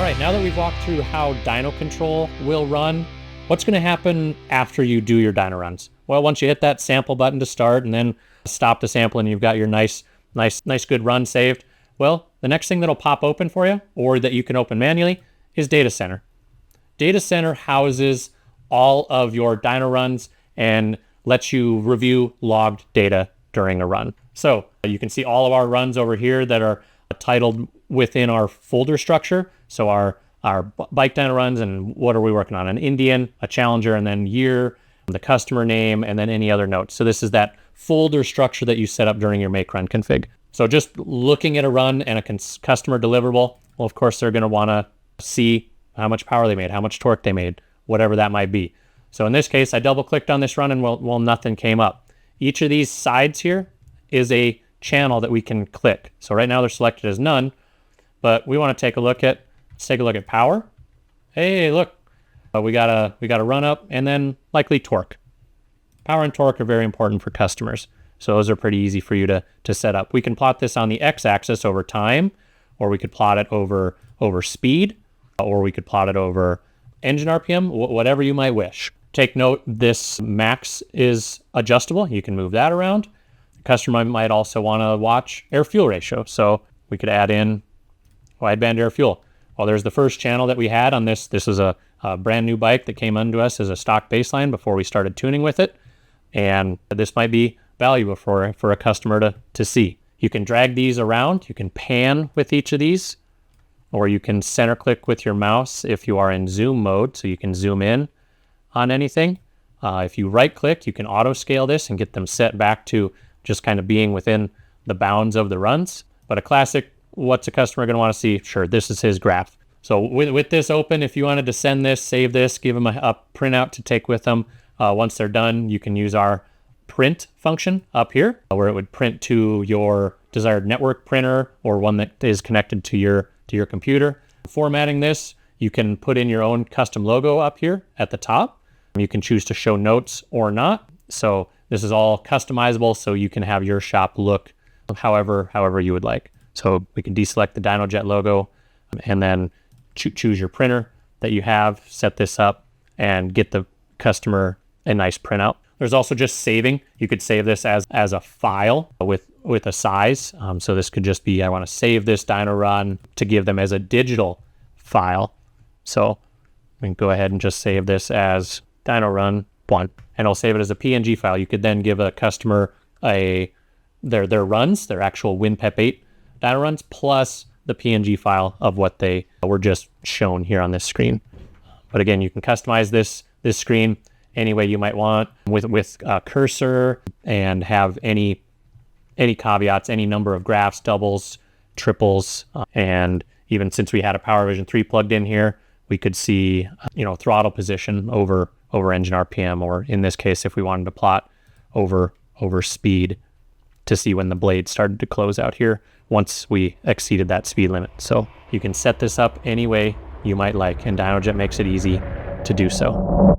All right, now that we've walked through how dyno control will run, what's going to happen after you do your dyno runs? Well, once you hit that sample button to start and then stop the sample and you've got your nice good run saved, well, the next thing that'll pop open for you, or that you can open manually, is Data Center. Data Center houses all of your dyno runs and lets you review logged data during a run. So you can see all of our runs over here that are titled within our folder structure. So our bike dyno runs, and what are we working on? An Indian, a Challenger, and then year, the customer name, and then any other notes. So this is that folder structure that you set up during your make run config. So just looking at a run and a customer deliverable, well, of course, they're going to want to see how much power they made, how much torque they made, whatever that might be. So in this case, I double clicked on this run and well, nothing came up. Each of these sides here is a channel that we can click. So right now they're selected as none, but we want to take a look at, let's take a look at power. Hey, look, we got a run up, and then likely torque. Power and torque are very important for customers. So those are pretty easy for you to set up. We can plot this on the x-axis over time, or we could plot it over speed, or we could plot it over engine RPM, whatever you might wish. Take note, this max is adjustable. You can move that around. The customer might also want to watch air fuel ratio. So we could add in wideband air fuel. Well, there's the first channel that we had on this. This is a brand new bike that came unto us as a stock baseline before we started tuning with it. And this might be valuable for a customer to see. You can drag these around. You can pan with each of these, or you can center click with your mouse if you are in zoom mode, so you can zoom in on anything. If you right click, you can auto scale this and get them set back to just kind of being within the bounds of the runs. But a classic, what's a customer going to want to see? Sure, this is his graph. So with this open, if you wanted to send this, save this, give them a printout to take with them. Once they're done, you can use our print function up here, where it would print to your desired network printer or one that is connected to your computer. Formatting this, you can put in your own custom logo up here at the top. You can choose to show notes or not. So this is all customizable, so you can have your shop look however you would like. So we can deselect the Dynojet logo and then choose your printer that you have, set this up, and get the customer a nice printout. There's also just saving. You could save this as a file with a size. So this could just be, I want to save this dyno run to give them as a digital file. So we can go ahead and just save this as dyno run 1, and I'll save it as a PNG file. You could then give a customer their runs, their actual WinPEP 8 dyno runs, plus the PNG file of what they were just shown here on this screen. But again, you can customize this screen any way you might want with cursor, and have any caveats, any number of graphs, doubles, triples, and even since we had a PowerVision 3 plugged in here, we could see throttle position over engine RPM, or in this case, if we wanted to plot over speed to see when the blade started to close out here once we exceeded that speed limit. So you can set this up any way you might like, and Dynojet makes it easy to do so.